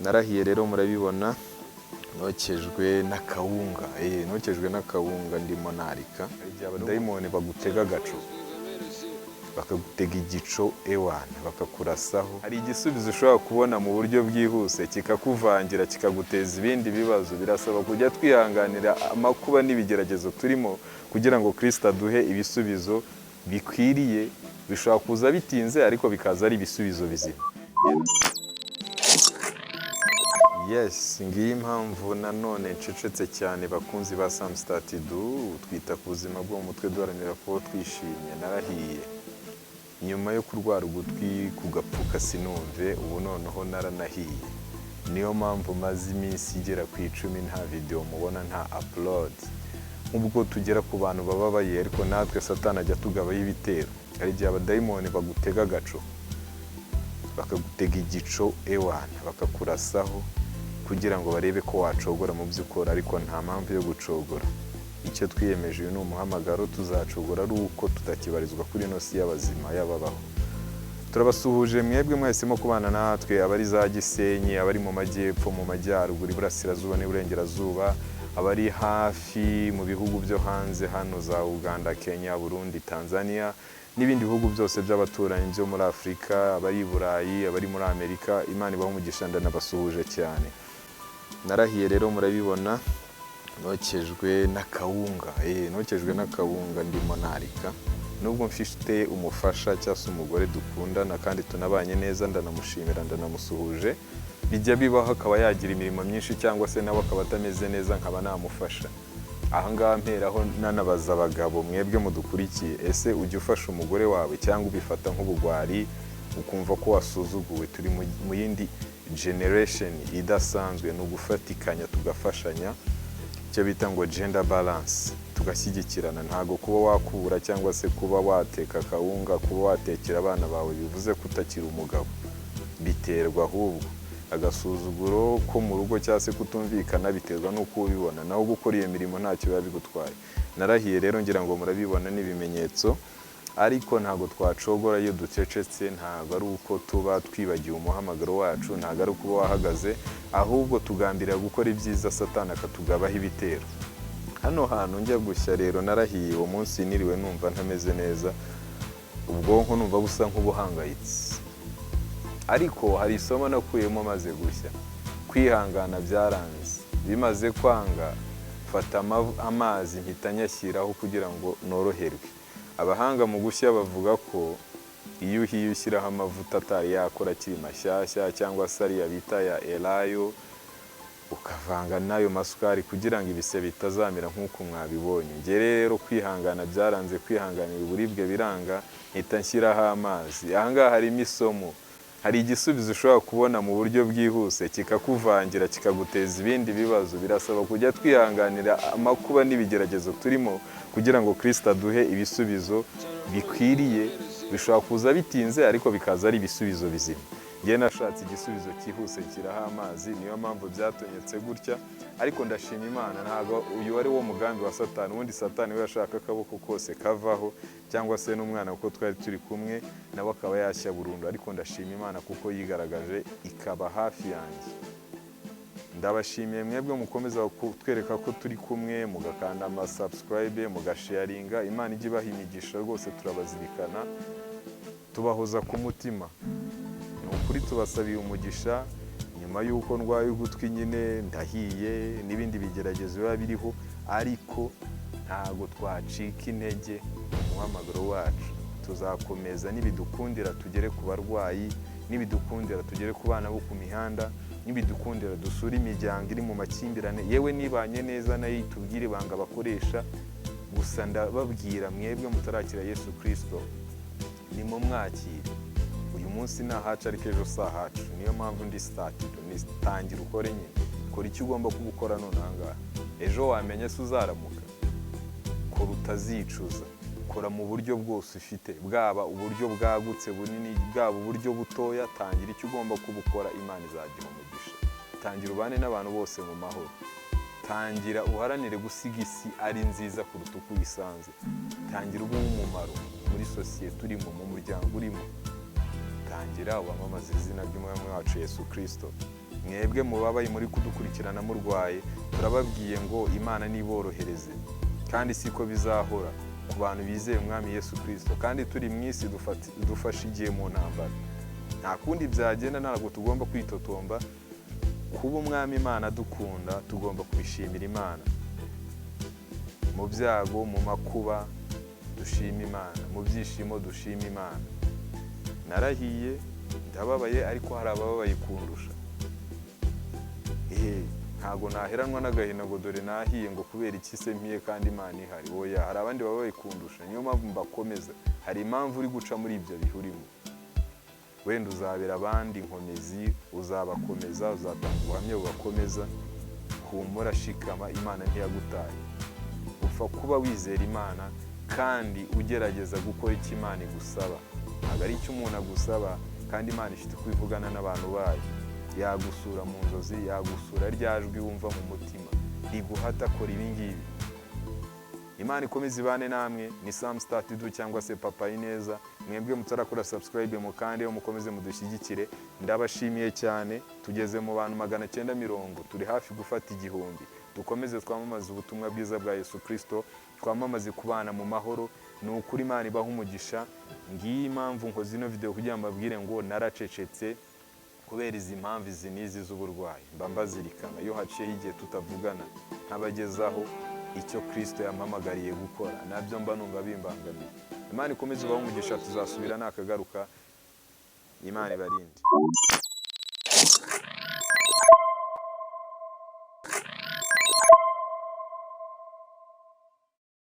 Narahiye rero murabibona nokejwe n'akawunga ndimo narika. Igihe abadayimoni bagutega agacu bakagutega igico ewana bakakurasaho, hari igisubizo ushobora kubona mu buryo bwihuse kikakuvangira kikaguteza ibindi bibazo. Birasaba kujya twihanganira amakuba n'ibigeragezo turimo kugira ngo Kristo aduhe ibisubizo bikwiriye. Bishobora kuza bitinze ariko bikaza ari ibisubizo bizima. Yes, ngiyi impamvu nanone ncecetse cyane bakunzi ba Samstatidu, twita ku buzima bwo mu mutwe duharanira ko twishimye. Narahiye nyuma yo kurwara ugutwi kugapfuka sinumve, ubu noneho naranahiye. Niyo mpamvu maze iminsi igera ku 10 nta video mubona, nta upload. Ubwo tugera ku bantu bababaye, ariko natwe Satani ajya tugabaho ibitero. Hari igihe abadayimoni bagutega agaco bakagutega igico ewana bakakurasaho kugira ngo barebe ko wacogora mu by'ukora, ariko nta mpamvu yo gucogora. Icyo twiyemeje uyu ni umuhamagaro, tuzacogora ari uko tutakibarizwa kuri ino si y'abazima y'ababaho. Turabasuhuje mwebwe mwahisemo kubana natwe, abari za Gisenyi, abari mu majyepfo, mu majyaruguru, iburasirazuba n'iburengerazuba, abari hafi mu bihugu byo hanze hano za Uganda, Kenya, Burundi, Tanzania n'ibindi bihugu byose by'abaturanyi byo muri Afurika, abari i Burayi, abari muri Amerika. Imana ibahe umugisha, ndanabasuhuje cyane. Narahiye rero murabibona nokejwe n'akawunga ndimo narika. Nubwo mfite umufasha cyangwa se umugore dukundana kandi tunabanye neza, ndanamushimira, ndanamusuhuje. Bijya bibaho akaba yagira imirimo myinshi cyangwa se nawe akaba atameze neza, nkaba namufasha. Aha ngaha mperaho nanabaza abagabo mwebwe mudukurikiye, ese ujya ufasha umugore wawe cyangwa ubifata nk'ubugwari ukumva ko wasuzuguwe? Turi mu yindi generation idasanzwe, ni ugufatikanya tugafashanya, icyo bita ngo gender balance, tugashyigikirana. Ntago kuba wakubura cyangwa se kuba wateka akawunga, kuba watekera abana bawe bivuze kutakira umugabo. Biterwa ahubwo agasuzuguro ko mu rugo cyangwa se kutumvikana biterwa n'uko ubibona, naho gukora iyo mirimo ntacyo biba bigutwaye. Narahiye rero ngira ngo murabibona n'ibimenyetso, ariko ntago twacogora iyo ducecetse. Ntago ari uko tuba twibagiwe umuhamagaro wacu, ntago ari kuba wahagaze, ahubwo tugambirira gukora ibyiza, Satani akatugabaho ibitero. Hano hantu njya gushya rero narahiye uwo munsi, niriwe numva ntameze neza, ubwonko numva busa nk'ubuhangayitse. Ariko hari isomo nakuyemo maze gushya. Kwihangana byaranze, bimaze kwanga fata amazi mpita nyashyiraho kugira ngo noroherwe. Abahanga mu gushya bavuga ko iyo uhiye ushyiraho amavuta atari yakora akiri mashyashya, cyangwa se ariya bita ya elayo, ukavanga n'ayo masukari kugira ngo ibise bitazamera nk'uko mwabibonye. Nge rero kwihangana byaranze, kwihanganira uburibwe biranga, mpita nshyiraho amazi. Aha ngaha harimo isomo. Hari igisubizo ushobora kubona mu buryo bwihuse kikakuvangira kikaguteza ibindi bibazo. Birasaba kujya twihanganira amakuba n'ibigeragezo turimo kugira ngo Kristo aduhe ibisubizo bikwiriye. Bishobora kuza bitinze ariko bikaza ari ibisubizo bizima. Ngiye nashatse igisubizo cyihuse kiraha amazi, niyo mpamvu byatonyetse gutya. Ariko ndashima Imana, ntago uyu wari wo mugambi wa Satani. Ubundi Satani we yashaka akaboko kose kavaho, cyangwa se n'umwana kuko twari turi kumwe nawe akaba yashya burundu. Ariko ndashima Imana kuko yigaragaje ikaba hafi yanjye. Ndabashimiye mwebwe mukomeza kutwereka ko turi kumwe, mugakanda subscribe, mugasharinga. Imana ijye ibaha imigisha rwose, turabazirikana, tubahoza ku mutima. Ukuri tubasabiye umugisha. Nyuma y'uko ndwaye ugutwi nyine ndahiye n'ibindi bigeragezo biba biriho, ariko ntago twacika intege mu muhamagaro wacu. Tuzakomeza, nibidukundira tugere ku barwayi, nibidukundira tugere ku bana bo ku mihanda, nibidukundira dusura imiryango iri mu makimbirane, yewe nibanye neza nayo itubwire ibanga bakoresha. Gusa ndababwira mwebwe mutarakira Yesu Kristo, nimumwakire. Uyu munsi nta hacu ariko ejo si ahacu. Niyo mpamvu ndi Statidu, nitangira ukore nyine. Kora icyo ugomba gukora none aha ngaha. Ejo wamenya se uzaramuka. Kora utazicuza. Kora mu buryo bwose ufite, bwaba uburyo bwagutse bunini, bwaba uburyo butoya. Tangira icyo ugomba kubukora, Imana izagira umugisha. Tangira ubane n'abantu bose mu mahoro. Tangira uharanire gusiga isi ari nziza kuruta uko uyisanze. Tangira ube umumaro muri sosiyete urimo, mu muryango urimo. Tangira wamamaza izina ry'Umwami wacu Yesu Kristo. mwebwe mubabaye muri kudukurikirana murwaye, turababwiye ngo Imana niborohereze, kandi siko bizahora ku bantu bizeye umwami Yesu Kristo, kandi turi mu isi dufashe igihe mu ntambara. Nta kundi byagenda, ntabwo tugomba kwitotomba. Kuba umwami Imana dukunda, tugomba kubishimira Imana. Mu byago, mu makuba dushima Imana, mu byishimo dushima Imana. Narahiye, ndababaye, ariko hari abababaye kundusha. Ntago naheranwa n'agahinda ngo dore nahiye ngo kubera iki se mpiye kandi Imana ihari. Oya, hari abandi bababaye kundusha, niyo mpamvu mbakomeza. Hari impamvu uri guca muri ibyo bihurimo. Wenda uzabera abandi inkomezi, uzabakomeza, uzatanga ubuhamya bubakomeza. Humura, shikama, Imana ntiyagutaye. Upfa kuba wizera Imana kandi ugerageza gukora icyo Imana igusaba. Ntabwo ari icyo umuntu agusaba, kandi Imana ifite kwivugana n'abantu bayo. Yagusura mu nzozi, yagusura rya jwi wumva mu mutima riguhata kora ibi ngibi. Imana ikomeze ibane namwe. Ni Sam Star TV cyangwa se Papa Ineza. Mwebwe mutarakora subscribe mukandeho, mukomeze mudushyigikire. Ndabashimiye cyane. Tugeze mu bantu 990, turi hafi gufata 1000. Dukomeze twamamaza ubutumwa bwiza bwa Yesu Kristo, twamamaze kubana mu mahoro. Ni ukuri Imana ibaha umugisha. Ngiyi impamvu nkoze ino video kugira ngo mbabwire ngo naracecetse kubera izi impamvu izi n'izi z'uburwayi. Mba mbazirikana iyo haciye igihe tutavugana, nkabagezaho icyo Kristo yampamagariye gukora, nabyo mba numva bimbangamiye. Imana ikomeze ibahe umugisha, tuzasubira nakagaruka. Imana ibarinde.